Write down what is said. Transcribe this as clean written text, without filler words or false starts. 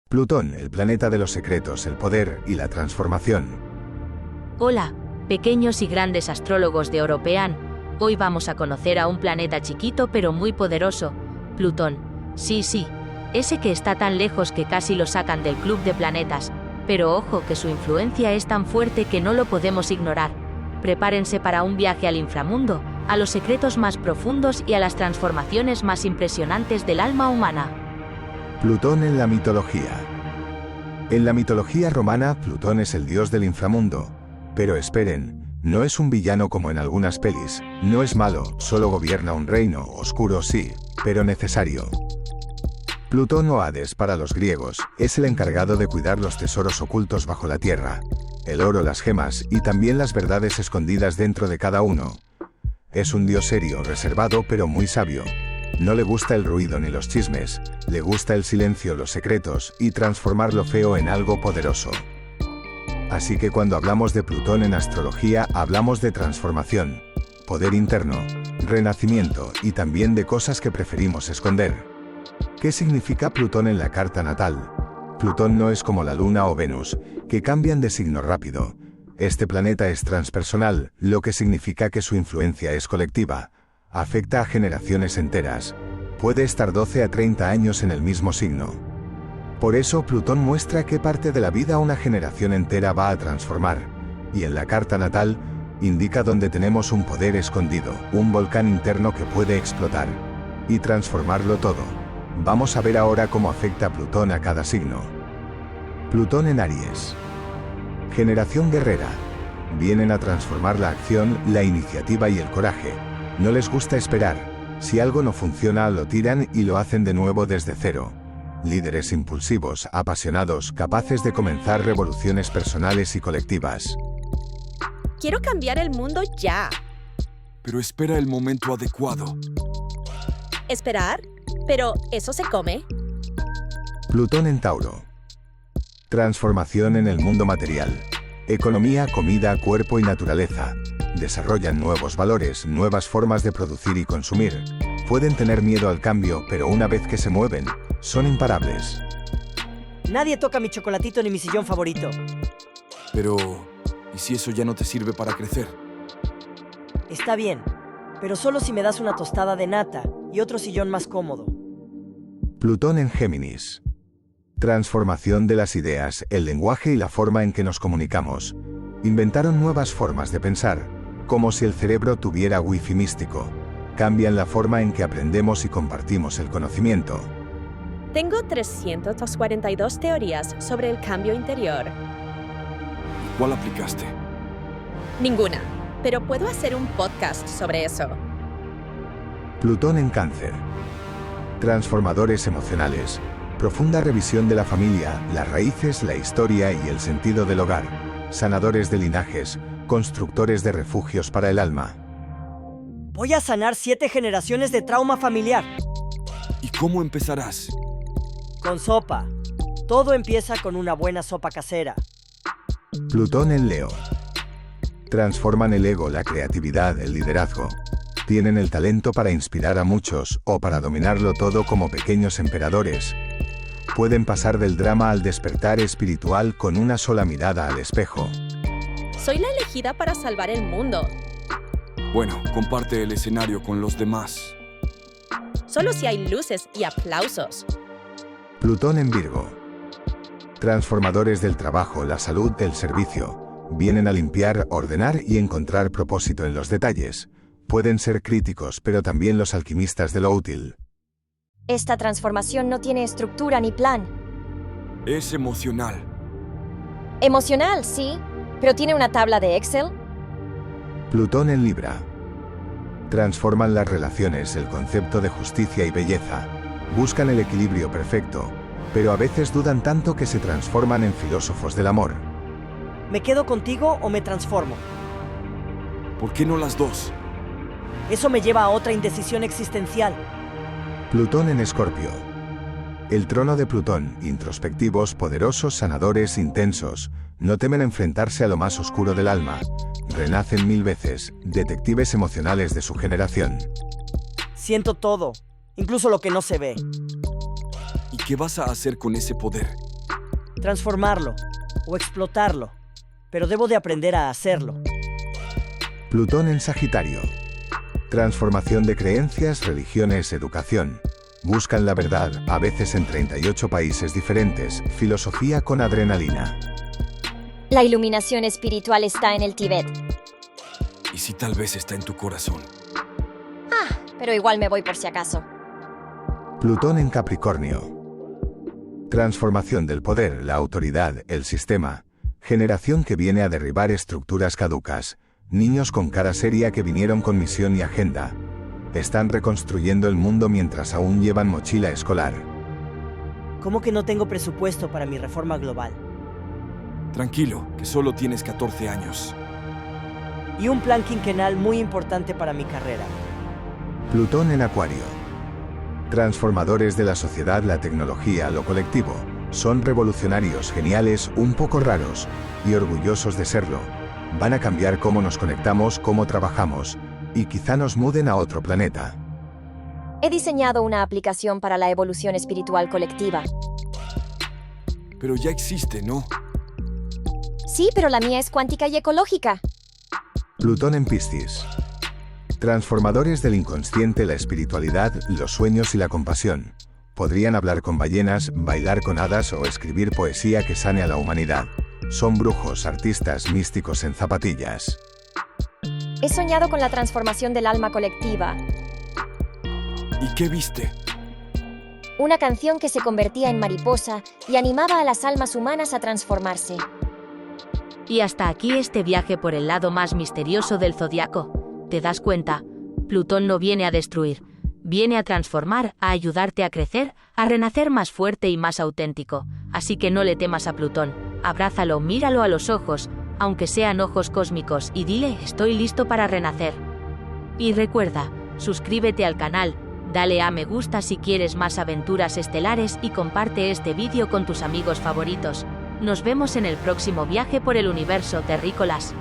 Plutón, el planeta de los secretos, el poder y la transformación. Hola, pequeños y grandes astrólogos de European. Hoy vamos a conocer a un planeta chiquito pero muy poderoso, Plutón. Sí, ese que está tan lejos que casi lo sacan del club de planetas. Pero ojo que su influencia es tan fuerte que no lo podemos ignorar. Prepárense para un viaje al inframundo, a los secretos más profundos y a las transformaciones más impresionantes del alma humana. Plutón en la mitología. En la mitología romana, Plutón es el dios del inframundo. Pero esperen, no es un villano como en algunas pelis, no es malo, solo gobierna un reino, oscuro sí, pero necesario. Plutón o Hades para los griegos, es el encargado de cuidar los tesoros ocultos bajo la tierra, el oro, las gemas y también las verdades escondidas dentro de cada uno. Es un dios serio, reservado pero muy sabio. No le gusta el ruido ni los chismes, le gusta el silencio, los secretos y transformar lo feo en algo poderoso. Así que cuando hablamos de Plutón en astrología, hablamos de transformación, poder interno, renacimiento y también de cosas que preferimos esconder. ¿Qué significa Plutón en la carta natal? Plutón no es como la Luna o Venus, que cambian de signo rápido. Este planeta es transpersonal, lo que significa que su influencia es colectiva. Afecta a generaciones enteras. Puede estar 12 a 30 años en el mismo signo. Por eso Plutón muestra qué parte de la vida una generación entera va a transformar. Y en la carta natal, indica dónde tenemos un poder escondido, un volcán interno que puede explotar y transformarlo todo. Vamos a ver ahora cómo afecta Plutón a cada signo. Plutón en Aries. Generación guerrera. Vienen a transformar la acción, la iniciativa y el coraje. No les gusta esperar. Si algo no funciona, lo tiran y lo hacen de nuevo desde cero. Líderes impulsivos, apasionados, capaces de comenzar revoluciones personales y colectivas. Quiero cambiar el mundo ya. Pero espera el momento adecuado. ¿Esperar? ¿Pero eso se come? Plutón en Tauro. Transformación en el mundo material. Economía, comida, cuerpo y naturaleza. Desarrollan nuevos valores, nuevas formas de producir y consumir. Pueden tener miedo al cambio, pero una vez que se mueven, son imparables. Nadie toca mi chocolatito ni mi sillón favorito. Pero, ¿y si eso ya no te sirve para crecer? Está bien, pero solo si me das una tostada de nata y otro sillón más cómodo. Plutón en Géminis. Transformación de las ideas, el lenguaje y la forma en que nos comunicamos. Inventaron nuevas formas de pensar, como si el cerebro tuviera wifi místico. Cambian la forma en que aprendemos y compartimos el conocimiento. Tengo 342 teorías sobre el cambio interior. ¿Cuál aplicaste? Ninguna, pero puedo hacer un podcast sobre eso. Plutón en Cáncer. Transformadores emocionales. Profunda revisión de la familia, las raíces, la historia y el sentido del hogar. Sanadores de linajes, constructores de refugios para el alma. Voy a sanar 7 generaciones de trauma familiar. ¿Y cómo empezarás? Con sopa. Todo empieza con una buena sopa casera. Plutón en Leo. Transforman el ego, la creatividad, el liderazgo. Tienen el talento para inspirar a muchos o para dominarlo todo como pequeños emperadores. Pueden pasar del drama al despertar espiritual con una sola mirada al espejo. Soy la elegida para salvar el mundo. Bueno, comparte el escenario con los demás. Solo si hay luces y aplausos. Plutón en Virgo. Transformadores del trabajo, la salud, el servicio. Vienen a limpiar, ordenar y encontrar propósito en los detalles. Pueden ser críticos, pero también los alquimistas de lo útil. Esta transformación no tiene estructura ni plan. Es emocional. Emocional, sí, pero tiene una tabla de Excel. Plutón en Libra. Transforman las relaciones, el concepto de justicia y belleza. Buscan el equilibrio perfecto, pero a veces dudan tanto que se transforman en filósofos del amor. ¿Me quedo contigo o me transformo? ¿Por qué no las dos? Eso me lleva a otra indecisión existencial. Plutón en Escorpio. El trono de Plutón, introspectivos, poderosos, sanadores, intensos, no temen enfrentarse a lo más oscuro del alma. Renacen 1000 veces, detectives emocionales de su generación. Siento todo, incluso lo que no se ve. ¿Y qué vas a hacer con ese poder? transformarlo o explotarlo, pero debo de aprender a hacerlo. Plutón en Sagitario. Transformación de creencias, religiones, educación. Buscan la verdad, a veces en 38 países diferentes, filosofía con adrenalina. La iluminación espiritual está en el Tíbet. ¿Y si tal vez está en tu corazón? Pero igual me voy por si acaso. Plutón en Capricornio. Transformación del poder, la autoridad, el sistema. Generación que viene a derribar estructuras caducas. Niños con cara seria que vinieron con misión y agenda. Están reconstruyendo el mundo mientras aún llevan mochila escolar. ¿Cómo que no tengo presupuesto para mi reforma global? Tranquilo, que solo tienes 14 años. Y un plan quinquenal muy importante para mi carrera. Plutón en Acuario. Transformadores de la sociedad, la tecnología, lo colectivo. Son revolucionarios, geniales, un poco raros, y orgullosos de serlo. Van a cambiar cómo nos conectamos, cómo trabajamos, y quizá nos muden a otro planeta. He diseñado una aplicación para la evolución espiritual colectiva. Pero ya existe, ¿no? Sí, pero la mía es cuántica y ecológica. Plutón en Piscis. Transformadores del inconsciente, la espiritualidad, los sueños y la compasión. Podrían hablar con ballenas, bailar con hadas o escribir poesía que sane a la humanidad. Son brujos, artistas, místicos en zapatillas. He soñado con la transformación del alma colectiva. ¿Y qué viste? Una canción que se convertía en mariposa y animaba a las almas humanas a transformarse. Y hasta aquí este viaje por el lado más misterioso del zodiaco. ¿Te das cuenta? Plutón no viene a destruir, viene a transformar, a ayudarte a crecer, a renacer más fuerte y más auténtico. Así que no le temas a Plutón, abrázalo, míralo a los ojos, aunque sean ojos cósmicos, y dile, estoy listo para renacer. Y recuerda, suscríbete al canal, dale a me gusta si quieres más aventuras estelares y comparte este vídeo con tus amigos favoritos. Nos vemos en el próximo viaje por el universo, terrícolas.